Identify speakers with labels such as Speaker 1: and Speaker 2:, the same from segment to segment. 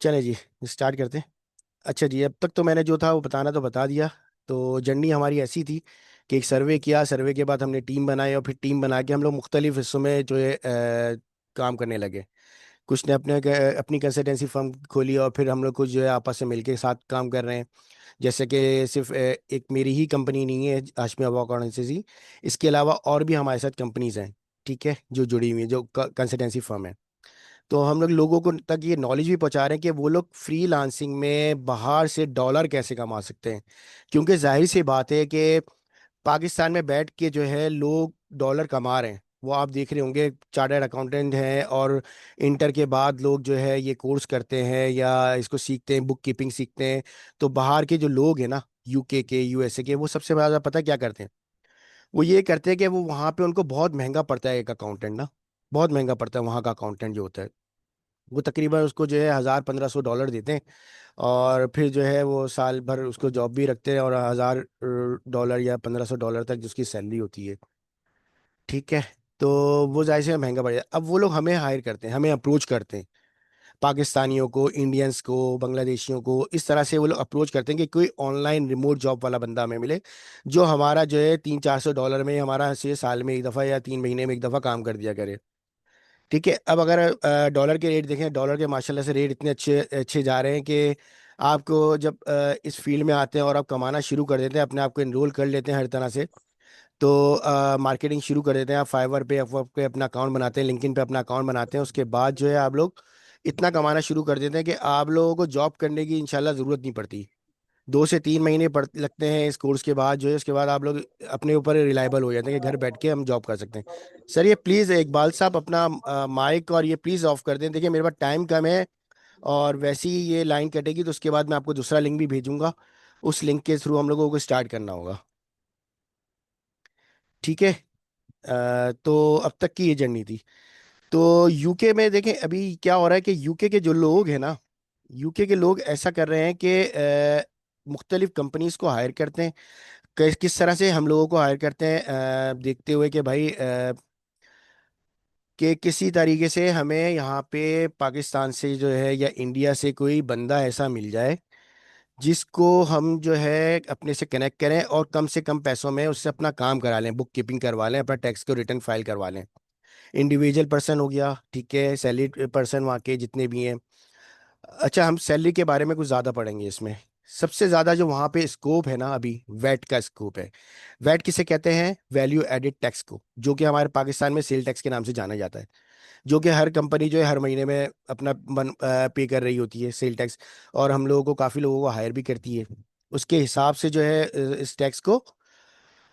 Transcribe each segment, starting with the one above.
Speaker 1: चले जी, स्टार्ट करते हैं। अच्छा जी, अब तक तो मैंने जो था वो बताना तो बता दिया। तो जर्नी हमारी ऐसी थी कि एक सर्वे किया, सर्वे के बाद हमने टीम बनाई और फिर टीम बना के हम लोग मुख्तलिफ हिस्सों में जो है काम करने लगे। कुछ ने अपनी कंसल्टेंसी फर्म खोली और फिर हम लोग कुछ जो है आपस में मिलके साथ काम कर रहे हैं। जैसे कि सिर्फ एक मेरी ही कंपनी नहीं है हाशमी अबू अकाउंटेंसी, इसके अलावा और भी हमारे साथ कंपनीज हैं, ठीक है, जो जुड़ी हुई हैं, जो कंसल्टेंसी फर्म है। तो हम लोग लोगों को तक ये नॉलेज भी पहुंचा रहे हैं कि वो लोग फ्रीलांसिंग में बाहर से डॉलर कैसे कमा सकते हैं। क्योंकि जाहिर सी बात है कि पाकिस्तान में बैठ के जो है लोग डॉलर कमा रहे हैं। वो आप देख रहे होंगे, चार्टर्ड अकाउंटेंट हैं और इंटर के बाद लोग जो है ये कोर्स करते हैं या इसको सीखते हैं, बुक कीपिंग सीखते हैं। तो बाहर के जो लोग हैं ना, यूके के, यूएसए के, वो सबसे ज़्यादा पता है क्या करते हैं? वो ये करते हैं कि वो वहाँ पे उनको बहुत महंगा पड़ता है एक अकाउंटेंट ना, बहुत महंगा पड़ता है वहाँ का अकाउंटेंट जो होता है। वो तकरीबन उसको जो है 1,000-1,500 डॉलर देते हैं और फिर जो है वो साल भर उसको जॉब भी रखते हैं और 1,000 डॉलर या 1,500 डॉलर तक जिसकी सैलरी होती है, ठीक है। तो वो जाहिर से महंगा पड़ जाता है। अब वो लोग हमें हायर करते हैं, हमें अप्रोच करते हैं, पाकिस्तानियों को, इंडियंस को, बांग्लादेशियों को, इस तरह से वो लोग अप्रोच करते हैं कि कोई ऑनलाइन रिमोट जॉब वाला बंदा हमें मिले जो हमारा जो है 300-400 डॉलर में हमारा से साल में एक दफ़ा या 3 महीने में एक दफ़ा काम कर दिया करे। ठीक है। अब अगर डॉलर के रेट देखें, डॉलर के माशाल्लाह से रेट इतने अच्छे अच्छे जा रहे हैं कि आपको जब इस फील्ड में आते हैं और आप कमाना शुरू कर देते हैं, अपने आप को इनरोल कर लेते हैं हर तरह से, तो मार्केटिंग शुरू कर देते हैं। आप फाइवर पे, अपवर्क पे अपना अकाउंट बनाते हैं, लिंक्डइन पे अपना अकाउंट बनाते हैं, उसके बाद जो है आप लोग इतना कमाना शुरू कर देते हैं कि आप लोगों को जॉब करने की इंशाल्लाह ज़रूरत नहीं पड़ती। 2 से 3 महीने पड़ लगते हैं इस कोर्स के बाद, जो है उसके बाद आप लोग अपने ऊपर रिलायबल हो जाते हैं कि घर बैठ के हम जॉब कर सकते हैं। सर ये प्लीज़ इकबाल साहब अपना माइक और ये प्लीज़ ऑफ कर दें, देखिए मेरे पास टाइम कम है और वैसे ही ये लाइन कटेगी तो उसके बाद मैं आपको दूसरा लिंक भी भेजूंगा। उस लिंक के थ्रू हम लोगों को स्टार्ट करना होगा, ठीक है। तो अब तक की ये जर्नी थी। तो यूके में देखें अभी क्या हो रहा है कि यूके के जो लोग हैं ना, यूके के लोग ऐसा कर रहे हैं कि मुख्तलिफ कंपनीज को हायर करते हैं। किस तरह से हम लोगों को हायर करते हैं, देखते हुए कि भाई कि किसी तरीके से हमें यहाँ पे पाकिस्तान से जो है या इंडिया से कोई बंदा ऐसा मिल जाए जिसको हम जो है अपने से कनेक्ट करें और कम से कम पैसों में उससे अपना काम करा लें, बुक कीपिंग करवा लें, अपना टैक्स को रिटर्न फाइल करवा लें। इंडिविजुअल पर्सन हो गया, ठीक है, सैलरी पर्सन वहाँ के जितने भी हैं। अच्छा, हम सैलरी के बारे में कुछ ज़्यादा पढ़ेंगे इसमें। सबसे ज़्यादा जो वहाँ पे स्कोप है ना अभी, वैट का स्कोप है। वैट किसे कहते हैं? वैल्यू एडिड टैक्स को, जो कि हमारे पाकिस्तान में सेल टैक्स के नाम से जाना जाता है। जो कि हर कंपनी जो है हर महीने में अपना पे कर रही होती है सेल टैक्स, और हम लोगों को, काफ़ी लोगों को हायर भी करती है। उसके हिसाब से जो है इस टैक्स को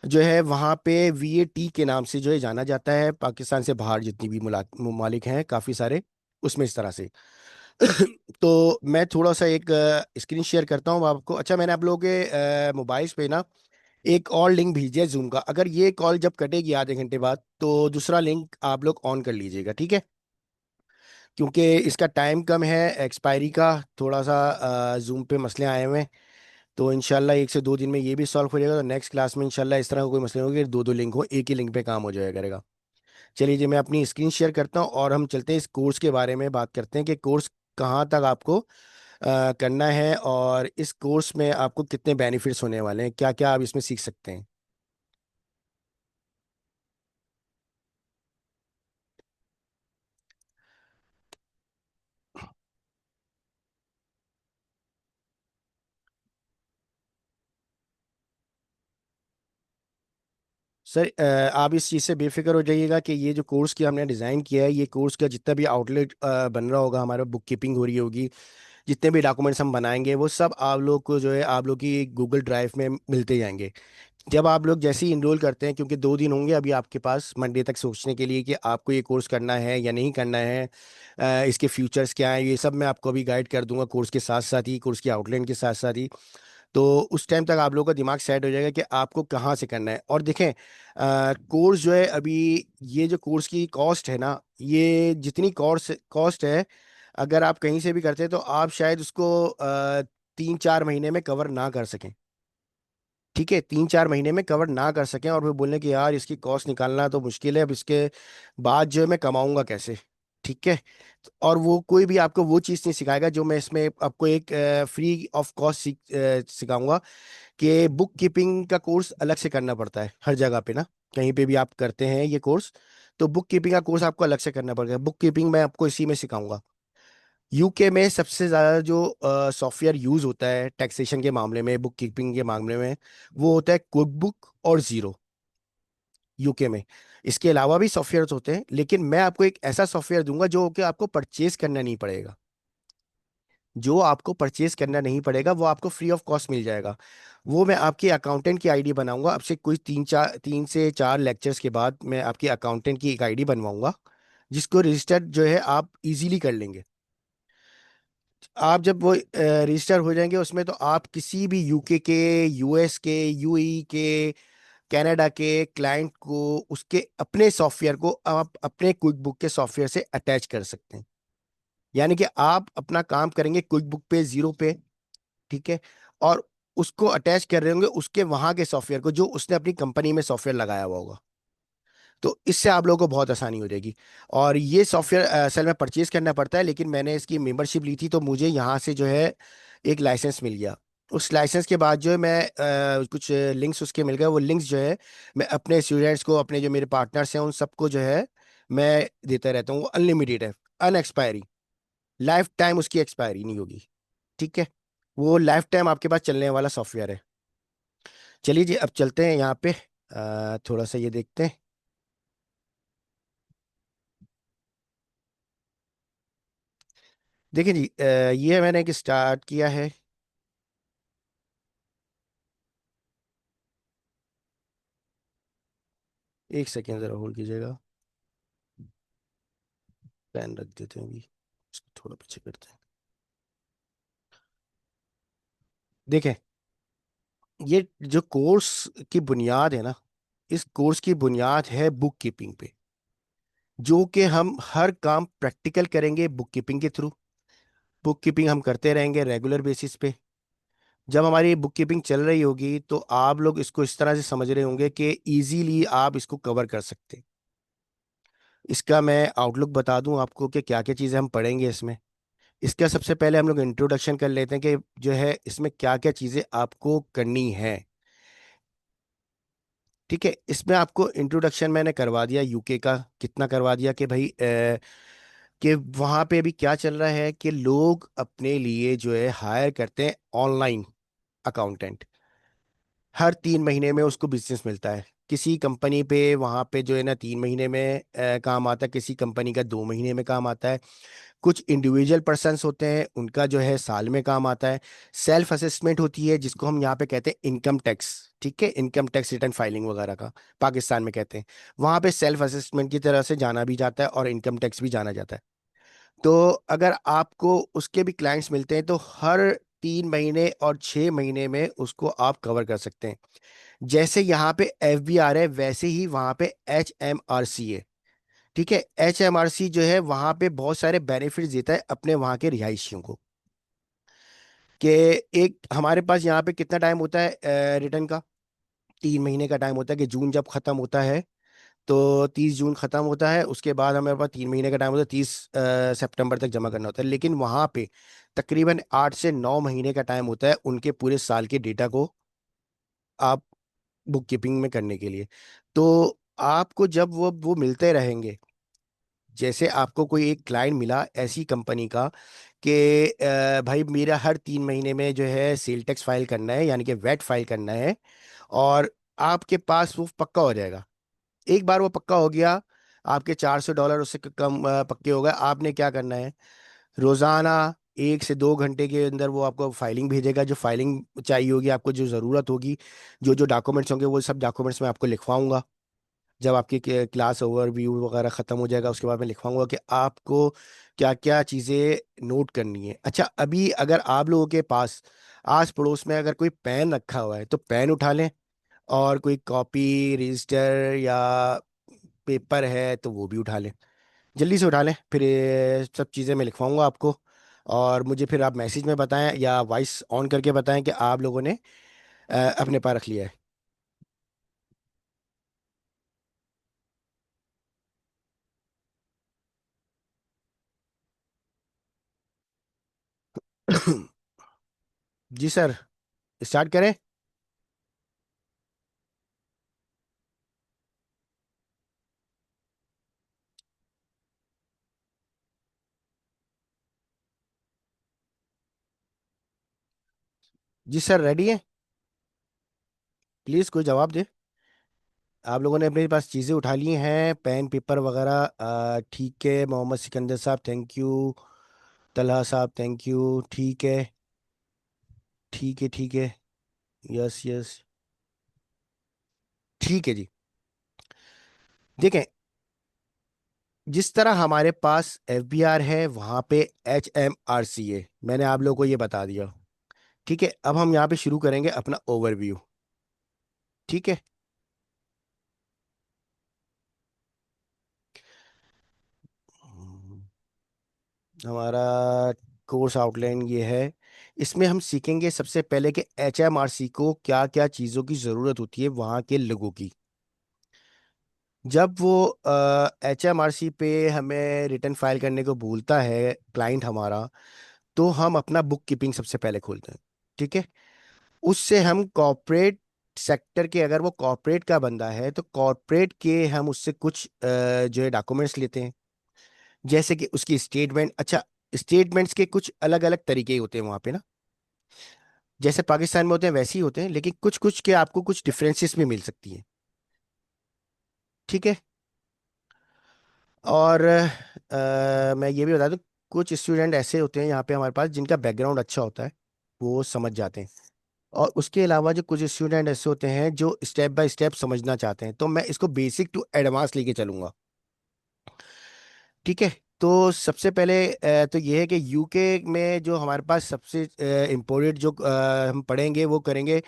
Speaker 1: जो है वहाँ पे वीएटी के नाम से जो है जाना जाता है। पाकिस्तान से बाहर जितनी भी ममालिक हैं काफ़ी सारे, उसमें इस तरह से। तो मैं थोड़ा सा एक स्क्रीन शेयर करता हूँ आपको। अच्छा, मैंने आप लोगों के मोबाइल्स पे ना एक और लिंक भेजी है जूम का। अगर ये कॉल जब कटेगी आधे घंटे बाद तो दूसरा लिंक आप लोग ऑन कर लीजिएगा, ठीक है। क्योंकि इसका टाइम कम है एक्सपायरी का, थोड़ा सा जूम पे मसले आए हुए हैं। तो इंशाल्लाह 1 से 2 दिन में ये भी सॉल्व हो जाएगा। तो नेक्स्ट क्लास में इंशाल्लाह इस तरह का कोई मसला नहीं होगा कि दो दो लिंक हो, एक ही लिंक पे काम हो जाएगा करेगा। चलिए जी, मैं अपनी स्क्रीन शेयर करता हूँ और हम चलते हैं इस कोर्स के बारे में बात करते हैं कि कोर्स कहाँ तक आपको करना है और इस कोर्स में आपको कितने बेनिफिट्स होने वाले हैं, क्या क्या आप इसमें सीख सकते हैं। सर आप इस चीज़ से बेफिक्र हो जाइएगा कि ये जो कोर्स की हमने डिज़ाइन किया है, ये कोर्स का जितना भी आउटलेट बन रहा होगा, हमारा बुक कीपिंग हो रही होगी, जितने भी डॉक्यूमेंट्स हम बनाएंगे वो सब आप लोग को जो है आप लोग की गूगल ड्राइव में मिलते जाएंगे। जब आप लोग जैसे ही इनरोल करते हैं, क्योंकि 2 दिन होंगे अभी आपके पास मंडे तक सोचने के लिए कि आपको ये कोर्स करना है या नहीं करना है, इसके फ्यूचर्स क्या हैं, ये सब मैं आपको अभी गाइड कर दूंगा कोर्स के साथ साथ ही, कोर्स के आउटलाइन के साथ साथ ही। तो उस टाइम तक आप लोगों का दिमाग सेट हो जाएगा कि आपको कहाँ से करना है। और देखें, कोर्स जो है अभी, ये जो कोर्स की कॉस्ट है ना, ये जितनी कॉस्ट कॉस्ट है, अगर आप कहीं से भी करते हैं तो आप शायद उसको 3-4 महीने में कवर ना कर सकें, ठीक है, 3-4 महीने में कवर ना कर सकें और फिर बोलने कि यार इसकी कॉस्ट निकालना तो मुश्किल है, अब इसके बाद जो है मैं कमाऊंगा कैसे। ठीक है। और वो कोई भी आपको वो चीज़ नहीं सिखाएगा जो मैं इसमें आपको एक फ्री ऑफ कॉस्ट सिखाऊंगा, कि बुक कीपिंग का कोर्स अलग से करना पड़ता है हर जगह पे ना। कहीं पे भी आप करते हैं ये कोर्स, तो बुक कीपिंग का कोर्स आपको अलग से करना पड़ेगा। बुक कीपिंग मैं आपको इसी में सिखाऊंगा। यूके में सबसे ज़्यादा जो सॉफ्टवेयर यूज़ होता है टैक्सेशन के मामले में, बुक कीपिंग के मामले में, वो होता है क्विक बुक और जीरो, यूके में। इसके अलावा भी सॉफ्टवेयर होते हैं, लेकिन मैं आपको एक ऐसा सॉफ्टवेयर दूंगा जो कि आपको परचेज करना नहीं पड़ेगा। जो आपको परचेज करना नहीं पड़ेगा वो आपको फ्री ऑफ कॉस्ट मिल जाएगा। वो मैं आपके अकाउंटेंट की आईडी बनाऊंगा। अब से कोई 3 से 4 लेक्चर्स के बाद मैं आपकी अकाउंटेंट की एक आईडी बनवाऊंगा, जिसको रजिस्टर जो है आप इजीली कर लेंगे। आप जब वो रजिस्टर हो जाएंगे उसमें, तो आप किसी भी यूके के, यूएस के, यूई के, कनाडा के क्लाइंट को उसके अपने सॉफ्टवेयर को आप अपने क्विक बुक के सॉफ्टवेयर से अटैच कर सकते हैं। यानी कि आप अपना काम करेंगे क्विक बुक पे, जीरो पे, ठीक है, और उसको अटैच कर रहे होंगे उसके वहां के सॉफ्टवेयर को जो उसने अपनी कंपनी में सॉफ्टवेयर लगाया हुआ होगा। तो इससे आप लोगों को बहुत आसानी हो जाएगी। और ये सॉफ्टवेयर असल में परचेज करना पड़ता है, लेकिन मैंने इसकी मेंबरशिप ली थी तो मुझे यहाँ से जो है एक लाइसेंस मिल गया। उस लाइसेंस के बाद जो है मैं कुछ लिंक्स उसके मिल गए। वो लिंक्स जो है मैं अपने स्टूडेंट्स को, अपने जो मेरे पार्टनर्स हैं उन सबको जो है मैं देता रहता हूँ। वो अनलिमिटेड है, अनएक्सपायरी, लाइफ टाइम उसकी एक्सपायरी नहीं होगी। ठीक है, वो लाइफ टाइम आपके पास चलने वाला सॉफ्टवेयर है। चलिए जी, अब चलते हैं यहाँ पे, थोड़ा सा ये देखते हैं। देखिए जी, ये मैंने एक स्टार्ट किया है। एक सेकेंड जरा होल्ड कीजिएगा। पेन रख देते हैं अभी, इसको थोड़ा पीछे करते हैं। देखें, ये जो कोर्स की बुनियाद है ना, इस कोर्स की बुनियाद है बुक कीपिंग पे, जो कि हम हर काम प्रैक्टिकल करेंगे बुक कीपिंग के थ्रू। बुक कीपिंग हम करते रहेंगे रेगुलर बेसिस पे। जब हमारी बुक कीपिंग चल रही होगी तो आप लोग इसको इस तरह से समझ रहे होंगे कि इजीली आप इसको कवर कर सकते हैं। इसका मैं आउटलुक बता दूं आपको कि क्या क्या चीज़ें हम पढ़ेंगे इसमें। इसका सबसे पहले हम लोग इंट्रोडक्शन कर लेते हैं कि जो है इसमें क्या क्या चीज़ें आपको करनी है। ठीक है, इसमें आपको इंट्रोडक्शन मैंने करवा दिया यूके का। कितना करवा दिया कि भाई कि वहाँ पे अभी क्या चल रहा है कि लोग अपने लिए जो है हायर करते हैं ऑनलाइन अकाउंटेंट। हर 3 महीने में उसको बिजनेस मिलता है किसी कंपनी पे। वहाँ पे जो है ना 3 महीने में काम आता है, किसी कंपनी का 2 महीने में काम आता है। कुछ इंडिविजुअल पर्सन्स होते हैं उनका जो है साल में काम आता है। सेल्फ असेसमेंट होती है जिसको हम यहाँ पे कहते हैं इनकम टैक्स। ठीक है, इनकम टैक्स रिटर्न फाइलिंग वगैरह का पाकिस्तान में कहते हैं। वहाँ पे सेल्फ असेसमेंट की तरह से जाना भी जाता है और इनकम टैक्स भी जाना जाता है। तो अगर आपको उसके भी क्लाइंट्स मिलते हैं तो हर 3 महीने और 6 महीने में उसको आप कवर कर सकते हैं। जैसे यहाँ पे FBR है वैसे ही वहाँ पे HMRC है। ठीक है, HMRC जो है वहाँ पे बहुत सारे बेनिफिट्स देता है अपने वहाँ के रिहायशियों को। कि एक हमारे पास यहाँ पे कितना टाइम होता है रिटर्न का? 3 महीने का टाइम होता है कि जून जब खत्म होता है तो 30 जून खत्म होता है, उसके बाद हमारे पास 3 महीने का टाइम होता है, 30 सितंबर तक जमा करना होता है। लेकिन वहाँ पे तकरीबन 8 से 9 महीने का टाइम होता है उनके पूरे साल के डेटा को आप बुक कीपिंग में करने के लिए। तो आपको जब वो मिलते रहेंगे, जैसे आपको कोई एक क्लाइंट मिला ऐसी कंपनी का कि भाई मेरा हर 3 महीने में जो है सेल टैक्स फाइल करना है, यानी कि वैट फाइल करना है, और आपके पास वो पक्का हो जाएगा। एक बार वो पक्का हो गया, आपके $400 उससे कम पक्के हो गए। आपने क्या करना है, रोजाना 1 से 2 घंटे के अंदर वो आपको फाइलिंग भेजेगा। जो फाइलिंग चाहिए होगी, आपको जो ज़रूरत होगी, जो जो डॉक्यूमेंट्स होंगे, वो सब डॉक्यूमेंट्स मैं आपको लिखवाऊंगा। जब आपकी क्लास ओवरव्यू वगैरह ख़त्म हो जाएगा उसके बाद मैं लिखवाऊंगा कि आपको क्या क्या चीज़ें नोट करनी है। अच्छा, अभी अगर आप लोगों के पास आस पड़ोस में अगर कोई पेन रखा हुआ है तो पेन उठा लें, और कोई कॉपी रजिस्टर या पेपर है तो वो भी उठा लें। जल्दी से उठा लें, फिर ये सब चीज़ें मैं लिखवाऊंगा आपको। और मुझे फिर आप मैसेज में बताएं या वॉइस ऑन करके बताएं कि आप लोगों ने अपने पास रख लिया है। जी सर, स्टार्ट करें। जी सर, रेडी है। प्लीज कोई जवाब दे। आप लोगों ने अपने पास चीजें उठा ली हैं, पेन पेपर वगैरह। ठीक है, मोहम्मद सिकंदर साहब थैंक यू। तलहा साहब थैंक यू। ठीक है, ठीक है, ठीक है। Yes yes. ठीक है जी। देखें, जिस तरह हमारे पास एफबीआर है वहां पे एचएमआरसी है, मैंने आप लोगों को ये बता दिया। ठीक है, अब हम यहाँ पे शुरू करेंगे अपना ओवरव्यू। ठीक है। हमारा कोर्स आउटलाइन ये है। इसमें हम सीखेंगे सबसे पहले कि एचएमआरसी को क्या क्या चीज़ों की ज़रूरत होती है वहाँ के लोगों की। जब वो एचएमआरसी पे हमें रिटर्न फाइल करने को बोलता है क्लाइंट हमारा, तो हम अपना बुक कीपिंग सबसे पहले खोलते हैं। ठीक है। उससे हम कॉर्पोरेट सेक्टर के, अगर वो कॉर्पोरेट का बंदा है तो कॉर्पोरेट के हम उससे कुछ जो है डॉक्यूमेंट्स लेते हैं। जैसे कि उसकी स्टेटमेंट। अच्छा, स्टेटमेंट्स के कुछ अलग अलग तरीके होते हैं वहां पे ना। जैसे पाकिस्तान में होते हैं वैसे ही होते हैं, लेकिन कुछ कुछ के आपको कुछ डिफरेंसेस भी मिल सकती हैं। ठीक है। और मैं ये भी बता दूं, कुछ स्टूडेंट ऐसे होते हैं यहाँ पे हमारे पास जिनका बैकग्राउंड अच्छा होता है, वो समझ जाते हैं। और उसके अलावा जो कुछ स्टूडेंट ऐसे होते हैं जो स्टेप बाय स्टेप समझना चाहते हैं, तो मैं इसको बेसिक टू एडवांस लेके चलूंगा। ठीक है। तो सबसे पहले तो ये है कि यूके में जो हमारे पास सबसे इम्पोर्टेंट जो हम पढ़ेंगे वो करेंगे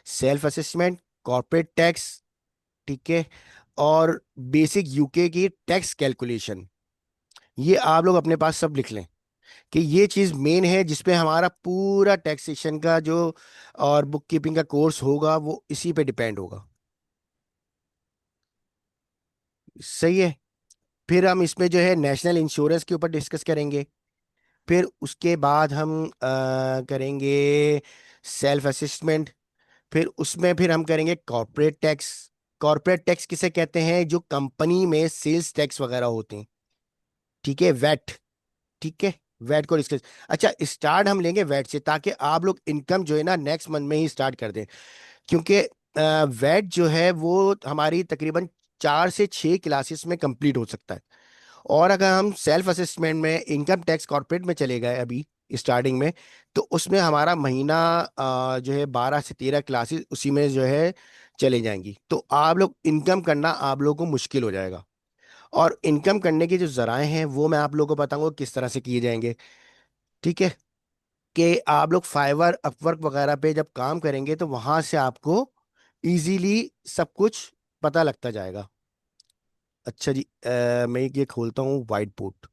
Speaker 1: सेल्फ असेसमेंट, कॉर्पोरेट टैक्स। ठीक है। और बेसिक यूके की टैक्स कैलकुलेशन। ये आप लोग अपने पास सब लिख लें कि ये चीज़ मेन है जिसपे हमारा पूरा टैक्सेशन का जो और बुक कीपिंग का कोर्स होगा वो इसी पे डिपेंड होगा। सही है। फिर हम इसमें जो है नेशनल इंश्योरेंस के ऊपर डिस्कस करेंगे। फिर उसके बाद हम करेंगे सेल्फ असेसमेंट। फिर उसमें फिर हम करेंगे कॉर्पोरेट टैक्स। कॉर्पोरेट टैक्स किसे कहते हैं? जो कंपनी में सेल्स टैक्स वगैरह होते हैं। ठीक है, वैट। ठीक है। वैट को डिस्कस। अच्छा, स्टार्ट हम लेंगे वैट से, ताकि आप लोग इनकम जो है ना नेक्स्ट मंथ में ही स्टार्ट कर दें। क्योंकि वैट जो है वो हमारी तकरीबन 4 से 6 क्लासेस में कंप्लीट हो सकता है। और अगर हम सेल्फ असेसमेंट में इनकम टैक्स कॉर्पोरेट में चले गए अभी स्टार्टिंग में, तो उसमें हमारा महीना जो है 12 से 13 क्लासेस उसी में जो है चले जाएंगी, तो आप लोग इनकम करना आप लोगों को मुश्किल हो जाएगा। और इनकम करने के जो जराए हैं वो मैं आप लोगों को बताऊंगा किस तरह से किए जाएंगे। ठीक है। कि आप लोग फाइवर अपवर्क वगैरह पे जब काम करेंगे तो वहां से आपको इजीली सब कुछ पता लगता जाएगा। अच्छा जी, मैं ये खोलता हूँ व्हाइट बोर्ड।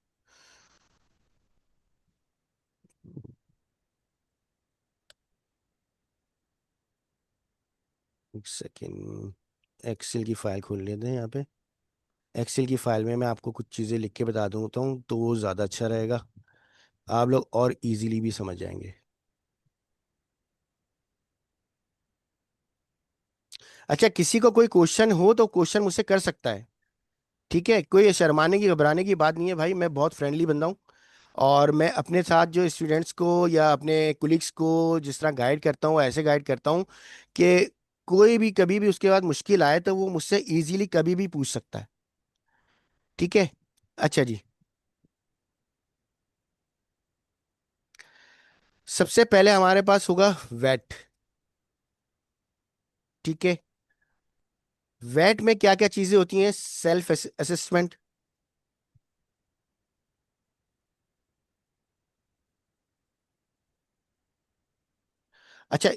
Speaker 1: एक सेकेंड। एक्सेल की फाइल खोल लेते हैं यहाँ पे। एक्सेल की फाइल में मैं आपको कुछ चीज़ें लिख के बता दूंगा हूँ तो वो ज़्यादा अच्छा रहेगा। आप लोग और इजीली भी समझ जाएंगे। अच्छा, किसी को कोई क्वेश्चन हो तो क्वेश्चन मुझसे कर सकता है। ठीक है, कोई शर्माने की घबराने की बात नहीं है भाई, मैं बहुत फ्रेंडली बंदा हूँ। और मैं अपने साथ जो स्टूडेंट्स को या अपने कुलीग्स को जिस तरह गाइड करता हूँ ऐसे गाइड करता हूँ कि कोई भी कभी भी उसके बाद मुश्किल आए तो वो मुझसे इजीली कभी भी पूछ सकता है। ठीक है। अच्छा जी। सबसे पहले हमारे पास होगा वैट। ठीक है। वैट में क्या क्या चीजें होती हैं? Self assessment. अच्छा,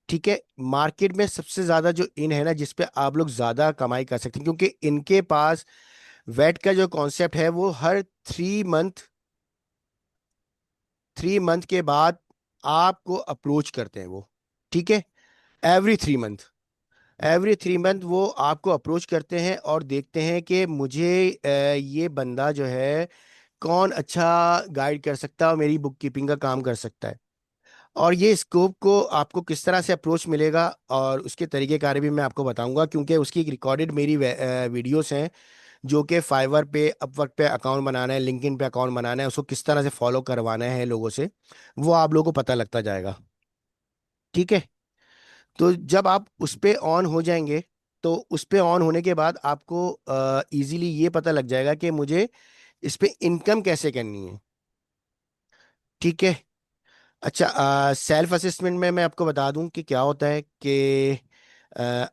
Speaker 1: ठीक है। मार्केट में सबसे ज्यादा जो इन है ना जिसपे आप लोग ज्यादा कमाई कर सकते हैं, क्योंकि इनके पास वैट का जो कॉन्सेप्ट है वो हर 3 मंथ, 3 मंथ के बाद आपको अप्रोच करते हैं वो। ठीक है। एवरी 3 मंथ, एवरी 3 मंथ वो आपको अप्रोच करते हैं और देखते हैं कि मुझे ये बंदा जो है कौन अच्छा गाइड कर सकता है और मेरी बुक कीपिंग का काम कर सकता है। और ये स्कोप को आपको किस तरह से अप्रोच मिलेगा और उसके तरीके कार भी मैं आपको बताऊंगा, क्योंकि उसकी एक रिकॉर्डेड मेरी वीडियोस हैं जो कि फाइवर पे, अपवर्क पे अकाउंट बनाना है, लिंक्डइन पे अकाउंट बनाना है, उसको किस तरह से फॉलो करवाना है लोगों से, वो आप लोगों को पता लगता जाएगा। ठीक है। तो जब आप उस पे ऑन हो जाएंगे, तो उस पे ऑन होने के बाद आपको इजीली ये पता लग जाएगा कि मुझे इस पे इनकम कैसे करनी है। ठीक है। अच्छा, सेल्फ असेसमेंट में मैं आपको बता दूं कि क्या होता है कि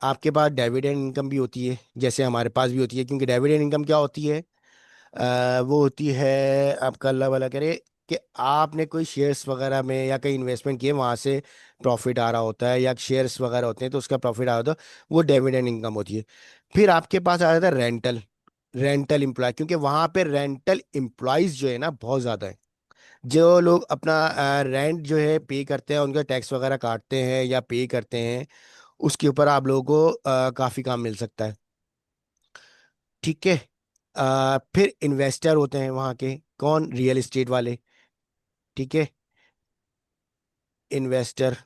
Speaker 1: आपके पास डिविडेंड इनकम भी होती है, जैसे हमारे पास भी होती है। क्योंकि डिविडेंड इनकम क्या होती है? वो होती है, आपका अल्लाह भला करे, कि आपने कोई शेयर्स वगैरह में या कहीं इन्वेस्टमेंट किए, वहां से प्रॉफिट आ रहा होता है, या शेयर्स वगैरह होते हैं तो उसका प्रॉफिट आ रहा होता है, वो डिविडेंड इनकम होती है। फिर आपके पास आ जाता है रेंटल, रेंटल एम्प्लॉय, क्योंकि वहां पे रेंटल एम्प्लॉयज जो है ना बहुत ज्यादा है। जो लोग अपना रेंट जो है पे करते हैं, उनका टैक्स वगैरह काटते हैं या पे करते हैं, उसके ऊपर आप लोगों को काफी काम मिल सकता है। ठीक है। फिर इन्वेस्टर होते हैं वहाँ के, कौन? रियल एस्टेट वाले। ठीक है। इन्वेस्टर।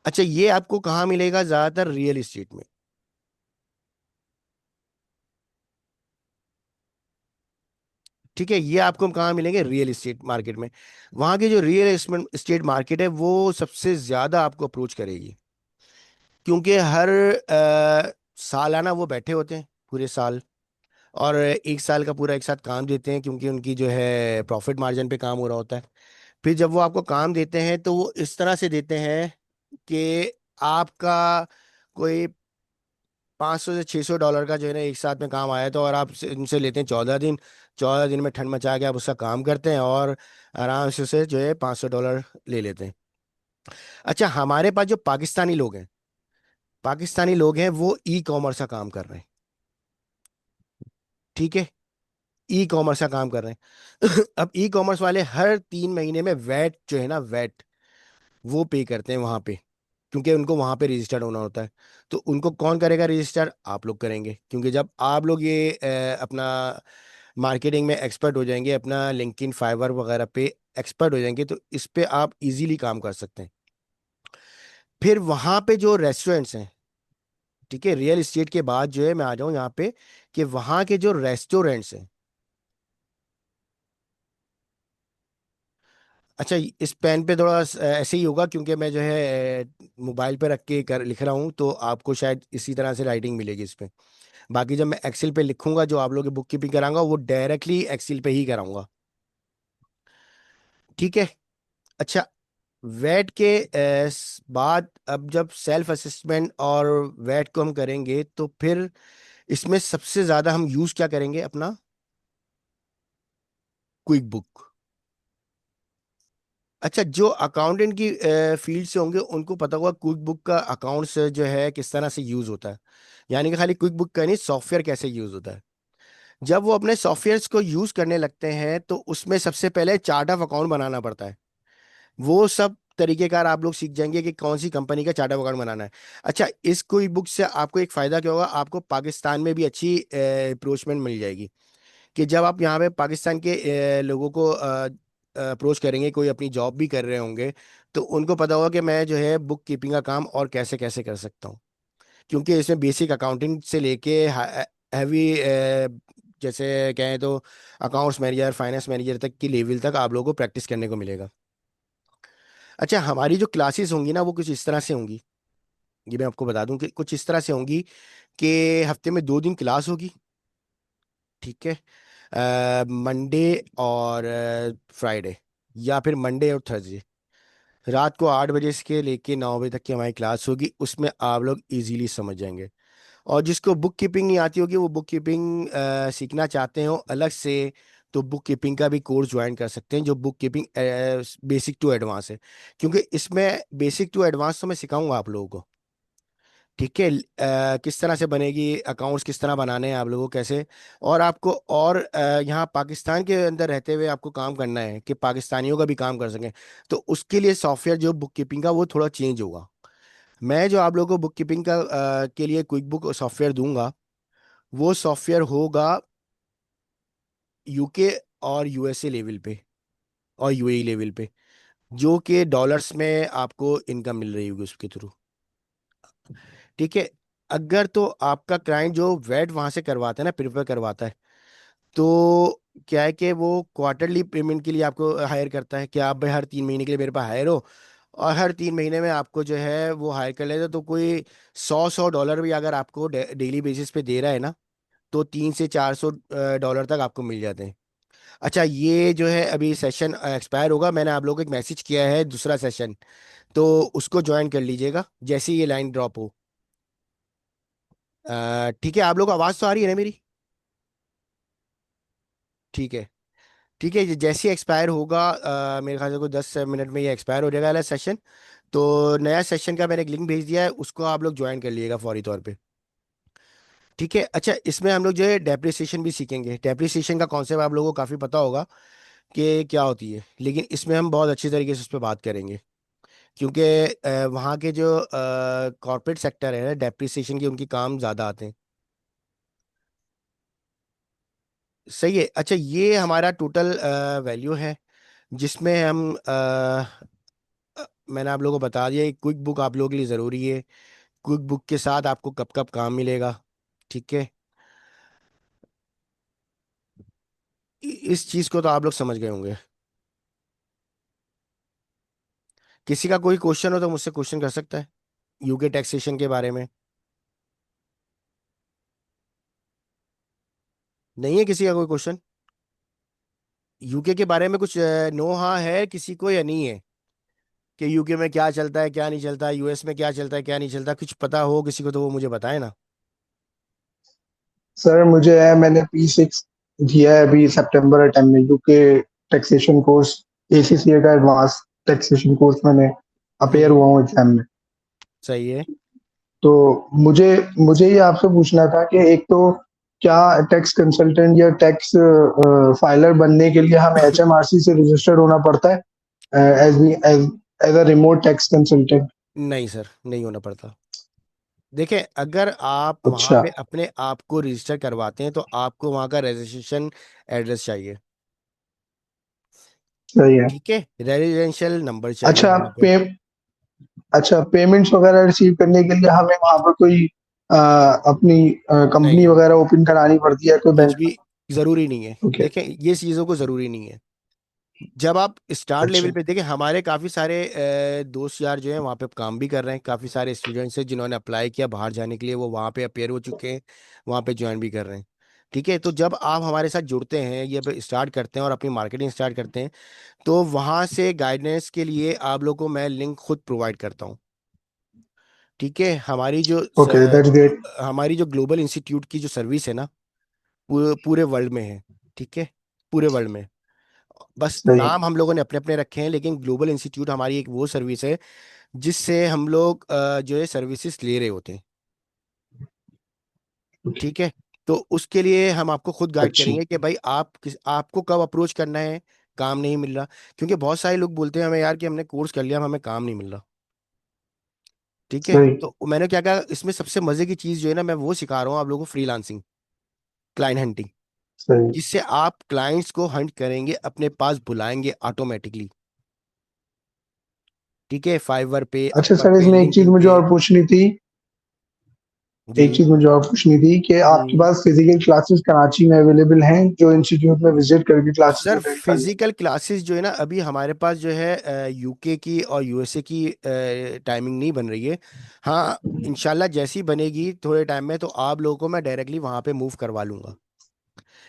Speaker 1: अच्छा, ये आपको कहाँ मिलेगा? ज्यादातर रियल एस्टेट में। ठीक है, ये आपको कहाँ मिलेंगे? रियल एस्टेट मार्केट में। वहाँ की जो रियल एस्टेट मार्केट है वो सबसे ज्यादा आपको अप्रोच करेगी, क्योंकि हर सालाना वो बैठे होते हैं पूरे साल, और एक साल का पूरा एक साथ काम देते हैं, क्योंकि उनकी जो है प्रॉफिट मार्जिन पे काम हो रहा होता है। फिर जब वो आपको काम देते हैं तो वो इस तरह से देते हैं कि आपका कोई 500 से $600 का जो है ना एक साथ में काम आया, तो और आप उनसे लेते हैं 14 दिन। 14 दिन में ठंड मचा के आप उसका काम करते हैं और आराम से उसे जो है $500 ले लेते हैं। अच्छा, हमारे पास जो पाकिस्तानी लोग हैं वो ई कॉमर्स का काम कर रहे हैं। ठीक है। ई कॉमर्स का काम कर रहे हैं। अब ई कॉमर्स वाले हर 3 महीने में वैट जो है ना, वैट वो पे करते हैं वहां पे, क्योंकि उनको वहां पे रजिस्टर्ड होना होता है। तो उनको कौन करेगा रजिस्टर? आप लोग करेंगे, क्योंकि जब आप लोग ये अपना मार्केटिंग में एक्सपर्ट हो जाएंगे, अपना लिंक्डइन, फाइवर वगैरह पे एक्सपर्ट हो जाएंगे, तो इस पे आप इजीली काम कर सकते हैं। फिर वहां पे जो रेस्टोरेंट्स हैं, ठीक है, रियल एस्टेट के बाद जो है मैं आ जाऊं यहाँ पे, कि वहां के जो रेस्टोरेंट्स हैं। अच्छा, इस पेन पे थोड़ा ऐसे ही होगा, क्योंकि मैं जो है मोबाइल पे रख के लिख रहा हूँ, तो आपको शायद इसी तरह से राइटिंग मिलेगी इस पे। बाकी जब मैं एक्सेल पे लिखूंगा, जो आप लोग की बुक कीपिंग कराऊंगा, वो डायरेक्टली एक्सेल पे ही कराऊंगा। ठीक है। अच्छा, वैट के बाद अब जब सेल्फ असेसमेंट और वैट को हम करेंगे, तो फिर इसमें सबसे ज्यादा हम यूज क्या करेंगे? अपना क्विक बुक। अच्छा, जो अकाउंटेंट की फील्ड से होंगे उनको पता होगा क्विक बुक का अकाउंट से जो है किस तरह से यूज होता है। यानी कि खाली क्विक बुक का नहीं, सॉफ्टवेयर कैसे यूज होता है। जब वो अपने सॉफ्टवेयर्स को यूज करने लगते हैं, तो उसमें सबसे पहले चार्ट ऑफ अकाउंट बनाना पड़ता है। वो सब तरीकेकार आप लोग सीख जाएंगे कि कौन सी कंपनी का चार्ट ऑफ अकाउंट बनाना है। अच्छा, इस कोई बुक से आपको एक फायदा क्या होगा? आपको पाकिस्तान में भी अच्छी अप्रोचमेंट मिल जाएगी, कि जब आप यहाँ पे पाकिस्तान के लोगों को अप्रोच करेंगे, कोई अपनी जॉब भी कर रहे होंगे, तो उनको पता होगा कि मैं जो है बुक कीपिंग का काम और कैसे कैसे कर सकता हूँ। क्योंकि इसमें बेसिक अकाउंटिंग से लेके हैवी, जैसे कहें तो अकाउंट्स मैनेजर, फाइनेंस मैनेजर तक की लेवल तक आप लोगों को प्रैक्टिस करने को मिलेगा। अच्छा, हमारी जो क्लासेस होंगी ना वो कुछ इस तरह से होंगी। ये मैं आपको बता दूं कि कुछ इस तरह से होंगी कि हफ्ते में 2 दिन क्लास होगी। ठीक है। मंडे और फ्राइडे, या फिर मंडे और थर्सडे। रात को 8 बजे से लेके 9 बजे तक की हमारी क्लास होगी, उसमें आप लोग इजीली समझ जाएंगे। और जिसको बुक कीपिंग नहीं आती होगी, वो बुक कीपिंग सीखना चाहते हो अलग से, तो बुक कीपिंग का भी कोर्स ज्वाइन कर सकते हैं, जो bookkeeping basic to advance है। क्योंकि इसमें बेसिक टू एडवांस तो मैं सिखाऊंगा आप लोगों को। ठीक है। किस तरह से बनेगी अकाउंट्स, किस तरह बनाने हैं आप लोगों को, कैसे। और आपको और यहाँ पाकिस्तान के अंदर रहते हुए आपको काम करना है कि पाकिस्तानियों का भी काम कर सकें, तो उसके लिए सॉफ्टवेयर जो बुक कीपिंग का वो थोड़ा चेंज होगा। मैं जो आप लोगों को बुक कीपिंग का के लिए क्विक बुक सॉफ्टवेयर दूंगा, वो सॉफ्टवेयर होगा यूके और यूएसए लेवल पे और यूएई लेवल पे, जो कि डॉलर्स में आपको इनकम मिल रही होगी उसके थ्रू। ठीक है। अगर तो आपका क्लाइंट जो वेट वहां से करवाता है ना, प्रिपेयर करवाता है, तो क्या है कि वो क्वार्टरली पेमेंट के लिए आपको हायर करता है कि आप भाई हर 3 महीने के लिए मेरे पास हायर हो, और हर 3 महीने में आपको जो है वो हायर कर लेते, तो कोई 100 100 डॉलर भी अगर आपको डेली बेसिस पे दे रहा है ना, तो 300 से 400 डॉलर तक आपको मिल जाते हैं। अच्छा, ये जो है अभी सेशन एक्सपायर होगा, मैंने आप लोगों को एक मैसेज किया है दूसरा सेशन, तो उसको ज्वाइन कर लीजिएगा जैसे ही ये लाइन ड्रॉप हो। ठीक है, आप लोग को आवाज़ तो आ रही है ना मेरी? ठीक है। ठीक है, जैसे ही एक्सपायर होगा, मेरे ख्याल से कोई 10 मिनट में ये एक्सपायर हो जाएगा वाला सेशन, तो नया सेशन का मैंने एक लिंक भेज दिया है, उसको आप लोग ज्वाइन कर लीजिएगा फौरी तौर पे। ठीक है। अच्छा, इसमें हम लोग जो है डेप्रिसिएशन भी सीखेंगे। डेप्रिसिएशन का कॉन्सेप्ट आप लोगों को काफ़ी पता होगा कि क्या होती है, लेकिन इसमें हम बहुत अच्छी तरीके से उस पर बात करेंगे, क्योंकि वहाँ के जो कॉर्पोरेट सेक्टर है डेप्रिसिएशन के उनकी काम ज़्यादा आते हैं। सही है। अच्छा, ये हमारा टोटल वैल्यू है, जिसमें हम मैंने आप लोगों को बता दिया, क्विक बुक आप लोगों के लिए ज़रूरी है। क्विक बुक के साथ आपको कब कब काम मिलेगा। ठीक है। इस चीज़ को तो आप लोग समझ गए होंगे। किसी का कोई क्वेश्चन हो तो मुझसे क्वेश्चन कर सकता है यूके टैक्सेशन के बारे में। नहीं है किसी का कोई क्वेश्चन यूके के बारे में? कुछ नो हाँ है किसी को या नहीं है, कि यूके में क्या चलता है क्या नहीं चलता, यूएस में क्या चलता है क्या नहीं चलता, कुछ पता हो किसी को तो वो मुझे बताए ना।
Speaker 2: सर मुझे है, मैंने P6 दिया है अभी सितंबर टाइम में, यूके टैक्सेशन कोर्स, ACCA का एडवांस टैक्सेशन कोर्स मैंने अपेयर
Speaker 1: हम्म।
Speaker 2: हुआ हूँ एग्जाम में।
Speaker 1: सही है।
Speaker 2: तो मुझे मुझे ये आपसे पूछना था कि एक तो क्या टैक्स कंसल्टेंट या टैक्स फाइलर बनने के लिए हमें HMRC से रजिस्टर्ड होना पड़ता है as as as a remote tax consultant?
Speaker 1: नहीं सर, नहीं होना पड़ता। देखें, अगर आप वहां
Speaker 2: अच्छा,
Speaker 1: पे अपने आप को रजिस्टर करवाते हैं तो आपको वहां का रजिस्ट्रेशन एड्रेस चाहिए।
Speaker 2: सही है।
Speaker 1: ठीक है, रेजिडेंशियल नंबर चाहिए
Speaker 2: अच्छा
Speaker 1: वहां पे।
Speaker 2: पे अच्छा, पेमेंट्स वगैरह रिसीव करने के लिए हमें वहाँ पर कोई अपनी कंपनी
Speaker 1: नहीं,
Speaker 2: वगैरह ओपन करानी पड़ती है कोई
Speaker 1: कुछ
Speaker 2: बैंक?
Speaker 1: भी जरूरी नहीं है।
Speaker 2: ओके।
Speaker 1: देखें, ये चीज़ों को जरूरी नहीं है। जब आप स्टार्ट
Speaker 2: अच्छा।
Speaker 1: लेवल पे देखें, हमारे काफ़ी सारे दोस्त यार जो हैं वहाँ पे काम भी कर रहे हैं, काफ़ी सारे स्टूडेंट्स हैं जिन्होंने अप्लाई किया बाहर जाने के लिए, वो वहाँ पे अपेयर हो चुके हैं, वहाँ पे ज्वाइन भी कर रहे हैं। ठीक है, तो जब आप हमारे साथ जुड़ते हैं, ये स्टार्ट करते हैं और अपनी मार्केटिंग स्टार्ट करते हैं, तो वहाँ से गाइडेंस के लिए आप लोग को मैं लिंक खुद प्रोवाइड करता हूँ। ठीक है।
Speaker 2: Okay, that's great.
Speaker 1: हमारी जो ग्लोबल इंस्टीट्यूट की जो सर्विस है ना, पूरे वर्ल्ड में है। ठीक है, पूरे वर्ल्ड में। बस
Speaker 2: सही है।
Speaker 1: नाम हम लोगों ने अपने अपने रखे हैं, लेकिन ग्लोबल इंस्टीट्यूट हमारी एक वो सर्विस है जिससे हम लोग जो है सर्विसेज ले रहे होते हैं।
Speaker 2: ओके।
Speaker 1: ठीक है। तो उसके लिए हम आपको खुद गाइड
Speaker 2: अच्छी।
Speaker 1: करेंगे कि भाई आपको कब अप्रोच करना है, काम नहीं मिल रहा। क्योंकि बहुत सारे लोग बोलते हैं हमें यार कि हमने कोर्स कर लिया, हमें काम नहीं मिल रहा। ठीक है,
Speaker 2: सही।
Speaker 1: तो मैंने क्या कहा, इसमें सबसे मजे की चीज जो है ना, मैं वो सिखा रहा हूँ आप लोगों को, फ्रीलांसिंग, क्लाइंट हंटिंग,
Speaker 2: सही।
Speaker 1: जिससे आप क्लाइंट्स को हंट करेंगे, अपने पास बुलाएंगे ऑटोमेटिकली। ठीक है, फाइवर पे,
Speaker 2: अच्छा
Speaker 1: अपवर
Speaker 2: सर,
Speaker 1: पे,
Speaker 2: इसमें एक चीज
Speaker 1: लिंक्डइन
Speaker 2: मुझे
Speaker 1: पे।
Speaker 2: और पूछनी थी। एक
Speaker 1: जी।
Speaker 2: चीज मुझे और पूछनी थी कि आपके
Speaker 1: हम्म।
Speaker 2: पास फिजिकल क्लासेस कराची में अवेलेबल हैं जो इंस्टीट्यूट में विजिट करके क्लासेस
Speaker 1: सर,
Speaker 2: अटेंड कर लें?
Speaker 1: फिजिकल क्लासेस जो है ना, अभी हमारे पास जो है यूके की और यूएसए की टाइमिंग नहीं बन रही है। हाँ, इंशाल्लाह जैसी बनेगी थोड़े टाइम में, तो आप लोगों को मैं डायरेक्टली वहाँ पे मूव करवा लूंगा।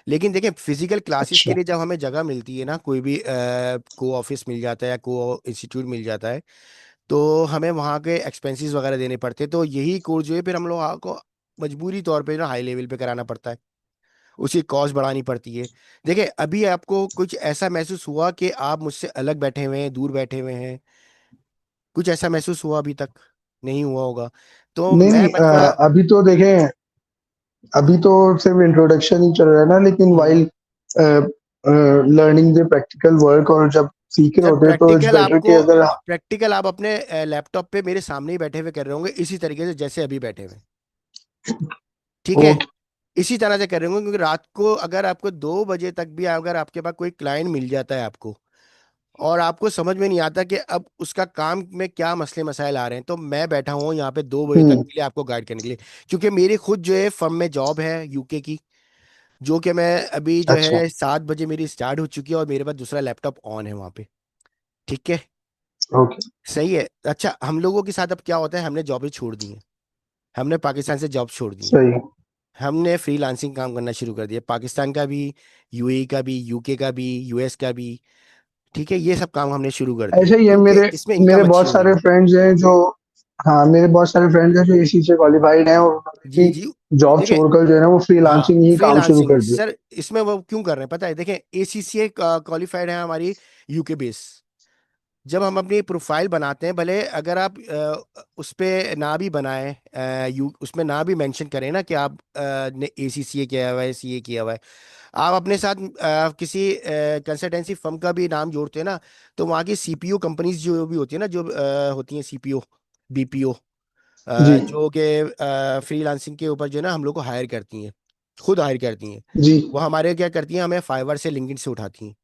Speaker 1: लेकिन देखिए, फिजिकल क्लासेस के
Speaker 2: अच्छा।
Speaker 1: लिए जब हमें जगह मिलती है ना, कोई भी को ऑफिस मिल जाता है या को इंस्टीट्यूट मिल जाता है, तो हमें वहाँ के एक्सपेंसेस वगैरह देने पड़ते हैं, तो यही कोर्स जो है फिर हम लोग को मजबूरी तौर पे ना हाई लेवल पे कराना पड़ता है, उसकी कॉस्ट बढ़ानी पड़ती है। देखिए, अभी आपको कुछ ऐसा महसूस हुआ कि आप मुझसे अलग बैठे हुए हैं, दूर बैठे हुए हैं? कुछ ऐसा महसूस हुआ अभी तक? नहीं हुआ होगा। तो
Speaker 2: नहीं
Speaker 1: मैं
Speaker 2: नहीं,
Speaker 1: बस थोड़ा
Speaker 2: अभी तो देखें, अभी तो सिर्फ इंट्रोडक्शन ही चल रहा है ना, लेकिन
Speaker 1: hmm,
Speaker 2: while learning the practical work, और जब सीख रहे
Speaker 1: सर,
Speaker 2: होते हैं तो इट्स बेटर कि अगर।
Speaker 1: प्रैक्टिकल आप अपने लैपटॉप पे मेरे सामने ही बैठे हुए कर रहे होंगे, इसी तरीके से जैसे अभी बैठे हुए। ठीक है।
Speaker 2: ओके।
Speaker 1: इसी तरह से कर रहे होंगे, क्योंकि रात को अगर आपको 2 बजे तक भी अगर आपके पास कोई क्लाइंट मिल जाता है आपको, और आपको समझ में नहीं आता कि अब उसका काम में क्या मसले मसाइल आ रहे हैं, तो मैं बैठा हूँ यहाँ पे 2 बजे तक
Speaker 2: हुँ,
Speaker 1: के लिए आपको गाइड करने के लिए। क्योंकि मेरी खुद जो है फर्म में जॉब है यूके की, जो कि मैं अभी जो
Speaker 2: अच्छा,
Speaker 1: है 7 बजे मेरी स्टार्ट हो चुकी है, और मेरे पास दूसरा लैपटॉप ऑन है वहाँ पे। ठीक है।
Speaker 2: ओके,
Speaker 1: सही है। अच्छा, हम लोगों के साथ अब क्या होता है, हमने जॉबें छोड़ दी हैं, हमने पाकिस्तान से जॉब छोड़ दी हैं,
Speaker 2: सही।
Speaker 1: हमने फ्रीलांसिंग काम करना शुरू कर दिया, पाकिस्तान का भी, यूएई का भी, यूके का भी, यूएस का भी। ठीक है, ये सब काम हमने शुरू कर दिए
Speaker 2: ऐसे ही है
Speaker 1: क्योंकि
Speaker 2: मेरे
Speaker 1: इसमें
Speaker 2: मेरे
Speaker 1: इनकम अच्छी
Speaker 2: बहुत
Speaker 1: हो रही
Speaker 2: सारे
Speaker 1: है।
Speaker 2: फ्रेंड्स हैं जो, हाँ, मेरे बहुत सारे फ्रेंड्स हैं जो एसी से क्वालिफाइड हैं और उन्होंने
Speaker 1: जी
Speaker 2: भी
Speaker 1: जी।
Speaker 2: जॉब
Speaker 1: देखिए,
Speaker 2: छोड़कर जो है ना वो
Speaker 1: हाँ
Speaker 2: फ्रीलांसिंग ही काम शुरू
Speaker 1: फ्रीलांसिंग
Speaker 2: कर दिया।
Speaker 1: सर, इसमें वो क्यों कर रहे हैं पता है? देखें, एसीसीए क्वालिफाइड है हमारी, यूके बेस। जब हम अपनी प्रोफाइल बनाते हैं, भले अगर आप उस पे ना भी बनाए, यू उसमें ना भी मेंशन करें ना कि आप ने एसीसीए किया हुआ है, सीए किया हुआ है, आप अपने साथ किसी कंसल्टेंसी फर्म का भी नाम जोड़ते हैं ना, तो वहाँ की सीपीओ कंपनीज जो भी होती है ना, जो होती हैं सीपीओ, बीपीओ,
Speaker 2: जी,
Speaker 1: जो कि फ्रीलांसिंग के ऊपर जो है ना हम लोग को हायर करती हैं, खुद हायर करती हैं।
Speaker 2: जी,
Speaker 1: वो हमारे क्या करती हैं, हमें फाइवर से लिंक्डइन से उठाती हैं।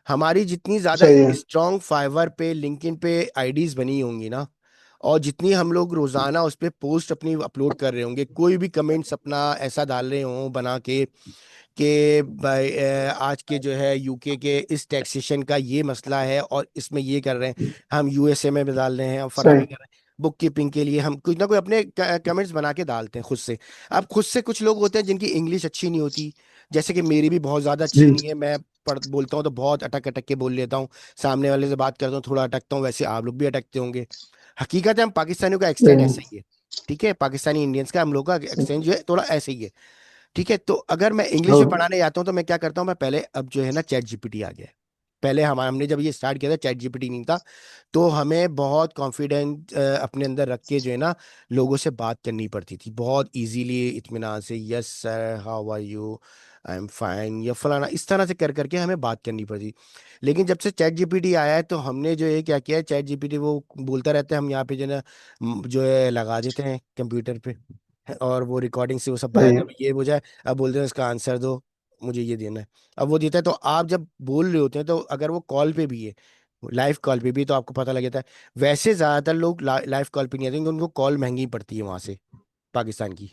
Speaker 1: हमारी जितनी ज्यादा
Speaker 2: सही है,
Speaker 1: स्ट्रांग फाइवर पे, लिंक्डइन पे आईडीज बनी होंगी ना, और जितनी हम लोग रोजाना उस पे पोस्ट अपनी अपलोड कर रहे होंगे, कोई भी कमेंट्स अपना ऐसा डाल रहे हों बना के कि भाई आज के जो है यूके के इस टैक्सेशन का ये मसला है और इसमें ये कर रहे हैं, हम यूएसए में भी डाल रहे हैं, हम
Speaker 2: सही,
Speaker 1: फलानी कर रहे हैं, बुक कीपिंग के लिए हम कुछ ना कोई अपने कमेंट्स बना के डालते हैं खुद से। अब खुद से कुछ लोग होते हैं जिनकी इंग्लिश अच्छी नहीं होती, जैसे कि मेरी भी बहुत ज़्यादा अच्छी
Speaker 2: जी,
Speaker 1: नहीं है, मैं पढ़ बोलता हूँ तो बहुत अटक अटक के बोल लेता हूँ, सामने वाले से बात करता हूँ थोड़ा अटकता हूँ, वैसे आप लोग भी अटकते होंगे। हकीकत है हम पाकिस्तानियों का एक्सटेंड
Speaker 2: सही,
Speaker 1: ऐसा ही है। ठीक है, पाकिस्तानी इंडियंस का हम लोग का एक्सटेंड जो है थोड़ा ऐसे ही है। ठीक है, तो अगर मैं इंग्लिश में
Speaker 2: ओके,
Speaker 1: पढ़ाने जाता हूँ तो मैं क्या करता हूँ, मैं पहले, अब जो है ना चैट जीपीटी आ गया है। पहले हमने जब ये स्टार्ट किया था चैट जीपीटी नहीं था, तो हमें बहुत कॉन्फिडेंट अपने अंदर रख के जो है ना लोगों से बात करनी पड़ती थी, बहुत इजीली इत्मीनान से, yes sir, how are you, I am fine, या फलाना, इस तरह से कर करके हमें बात करनी पड़ती। लेकिन जब से चैट जीपीटी आया है तो हमने जो है क्या किया है, चैट जीपीटी वो बोलता रहता है, हम यहाँ पे जो है ना जो है लगा देते हैं कंप्यूटर पे, और वो रिकॉर्डिंग से वो सब
Speaker 2: सही,
Speaker 1: जब ये हो जाए, अब बोलते हैं इसका आंसर दो, मुझे ये देना है। अब वो देता है, तो आप जब बोल रहे होते हैं तो अगर वो कॉल पे भी है, लाइव कॉल पे भी, तो आपको पता लग जाता है। वैसे ज्यादातर लोग लाइव कॉल पे नहीं आते, क्योंकि उनको कॉल महंगी पड़ती है वहां से, पाकिस्तान की।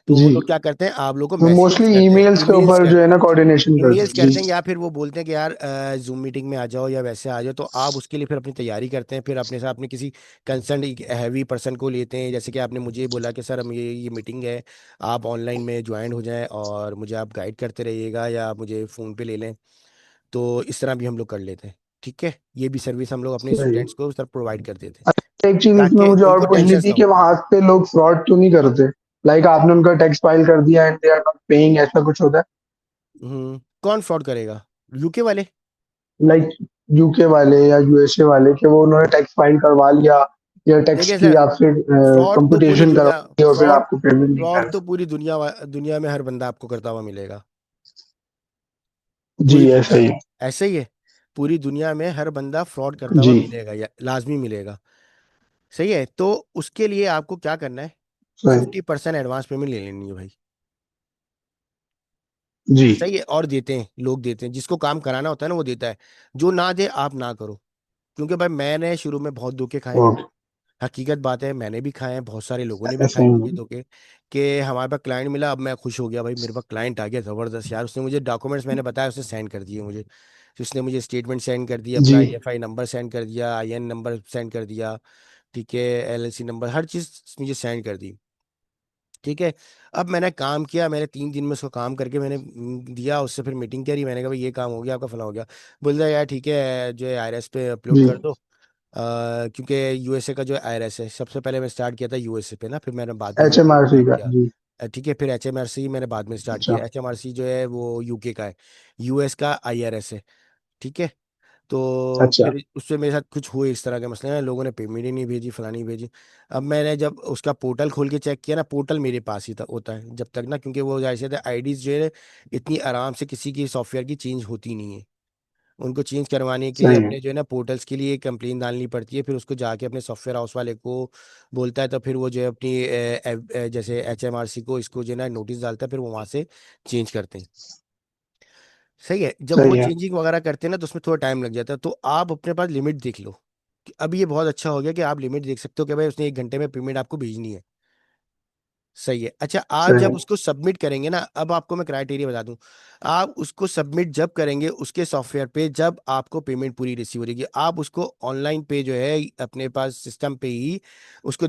Speaker 1: तो
Speaker 2: जी।
Speaker 1: वो लोग क्या करते हैं, आप लोग को
Speaker 2: तो
Speaker 1: मैसेजेस
Speaker 2: मोस्टली
Speaker 1: करते हैं,
Speaker 2: ईमेल्स के
Speaker 1: ईमेल्स
Speaker 2: ऊपर जो है
Speaker 1: करते
Speaker 2: ना
Speaker 1: हैं,
Speaker 2: कोऑर्डिनेशन करते
Speaker 1: ईमेल्स
Speaker 2: हैं। जी,
Speaker 1: करते हैं, या फिर वो बोलते हैं कि यार जूम मीटिंग में आ जाओ या वैसे आ जाओ, तो आप उसके लिए फिर अपनी तैयारी करते हैं, फिर अपने साथ अपने किसी कंसर्न हैवी पर्सन को लेते हैं, जैसे कि आपने मुझे बोला कि सर हम ये मीटिंग है, आप ऑनलाइन में ज्वाइन हो जाएं और मुझे आप गाइड करते रहिएगा, या आप मुझे फ़ोन पे ले लें। तो इस तरह भी हम लोग कर लेते हैं। ठीक है, ये भी सर्विस हम लोग अपने
Speaker 2: सही है।
Speaker 1: स्टूडेंट्स को सर प्रोवाइड कर देते हैं,
Speaker 2: अच्छा, एक चीज़ इसमें
Speaker 1: ताकि
Speaker 2: मुझे और
Speaker 1: उनको
Speaker 2: पूछनी
Speaker 1: टेंशन
Speaker 2: थी
Speaker 1: ना
Speaker 2: कि
Speaker 1: हो।
Speaker 2: वहाँ पे लोग फ्रॉड क्यों नहीं करते? लाइक आपने उनका टैक्स फाइल कर दिया and they are not paying, ऐसा कुछ होता है?
Speaker 1: कौन फ्रॉड करेगा? यूके वाले?
Speaker 2: लाइक यूके वाले या यूएसए वाले कि वो उन्होंने टैक्स फाइल करवा लिया या टैक्स
Speaker 1: देखिए
Speaker 2: की
Speaker 1: सर,
Speaker 2: आपसे
Speaker 1: फ्रॉड तो पूरी
Speaker 2: कंप्यूटेशन
Speaker 1: दुनिया,
Speaker 2: करवा ली और फिर
Speaker 1: फ्रॉड
Speaker 2: आपको पेमेंट नहीं
Speaker 1: फ्रॉड
Speaker 2: आया।
Speaker 1: तो पूरी दुनिया में हर बंदा आपको करता हुआ मिलेगा।
Speaker 2: जी,
Speaker 1: पूरी
Speaker 2: ऐसा ही।
Speaker 1: ऐसे ही है, पूरी दुनिया में हर बंदा फ्रॉड करता हुआ
Speaker 2: जी,
Speaker 1: मिलेगा, या लाजमी मिलेगा। सही है, तो उसके लिए आपको क्या करना है,
Speaker 2: सही।
Speaker 1: 50% एडवांस पेमेंट ले लेनी है भाई।
Speaker 2: जी,
Speaker 1: सही है, और देते हैं, लोग देते हैं, जिसको काम कराना होता है ना वो देता है, जो ना दे आप ना करो। क्योंकि भाई मैंने शुरू में बहुत धोखे खाए,
Speaker 2: ओके,
Speaker 1: हकीकत बात है, मैंने भी खाए हैं, बहुत सारे लोगों ने भी
Speaker 2: ऐसा
Speaker 1: खाए
Speaker 2: ही
Speaker 1: होंगे
Speaker 2: है।
Speaker 1: धोखे, कि हमारे पास क्लाइंट मिला, अब मैं खुश हो गया भाई, मेरे पास क्लाइंट आ गया जबरदस्त यार, उसने मुझे डॉक्यूमेंट्स मैंने बताया उसने सेंड कर दिए मुझे, उसने मुझे स्टेटमेंट सेंड कर दिया,
Speaker 2: जी,
Speaker 1: अपना आईएफआई नंबर सेंड कर दिया, आईएन नंबर सेंड कर दिया। ठीक है, एलएलसी नंबर, हर चीज मुझे सेंड कर दी। ठीक है, अब मैंने काम किया, मैंने 3 दिन में उसको काम करके मैंने दिया, उससे फिर मीटिंग करी, मैंने कहा भाई ये काम हो गया आपका, फला हो गया। बोल रहा है यार ठीक है, जो है आईआरएस पे अपलोड
Speaker 2: जी,
Speaker 1: कर दो। क्योंकि यूएसए का जो आईआरएस है, सबसे पहले मैं स्टार्ट किया था यूएसए पे ना, फिर मैंने बाद में यूके पे
Speaker 2: एचएमआरसी
Speaker 1: ज्वाइन
Speaker 2: का,
Speaker 1: किया।
Speaker 2: जी,
Speaker 1: ठीक है, फिर एचएमआरसी मैंने बाद में स्टार्ट
Speaker 2: अच्छा,
Speaker 1: किया, एचएमआरसी जो है वो यूके का है, यूएस का आईआरएस है। ठीक है, तो
Speaker 2: अच्छा,
Speaker 1: फिर उससे मेरे साथ कुछ हुए इस तरह के मसले हैं, लोगों ने पेमेंट ही नहीं भेजी, फलानी भेजी। अब मैंने जब उसका पोर्टल खोल के चेक किया ना, पोर्टल मेरे पास ही था होता है जब तक ना, क्योंकि वो जैसे थे आईडीज जो है इतनी आराम से किसी की सॉफ्टवेयर की चेंज होती नहीं है, उनको चेंज करवाने के लिए
Speaker 2: सही है,
Speaker 1: अपने जो है ना पोर्टल्स के लिए कंप्लेन डालनी पड़ती है, फिर उसको जाके अपने सॉफ्टवेयर हाउस वाले को बोलता है, तो फिर वो जो है अपनी जैसे HMRC को इसको जो है ना नोटिस डालता है, फिर वो वहां से चेंज करते हैं। सही है। जब वो
Speaker 2: सही है,
Speaker 1: चेंजिंग वगैरह करते हैं ना तो उसमें थोड़ा टाइम लग जाता है, तो आप अपने पास लिमिट देख लो कि अब ये बहुत अच्छा हो गया कि आप लिमिट देख सकते हो कि भाई उसने 1 घंटे में पेमेंट आपको भेजनी है। सही है। अच्छा, आप
Speaker 2: सही
Speaker 1: जब
Speaker 2: है,
Speaker 1: उसको सबमिट करेंगे ना, अब आपको मैं क्राइटेरिया बता दूं। आप उसको सबमिट जब करेंगे उसके सॉफ्टवेयर पे, जब आपको पेमेंट पूरी रिसीव हो जाएगी, आप उसको ऑनलाइन पे जो है अपने पास सिस्टम पे ही उसको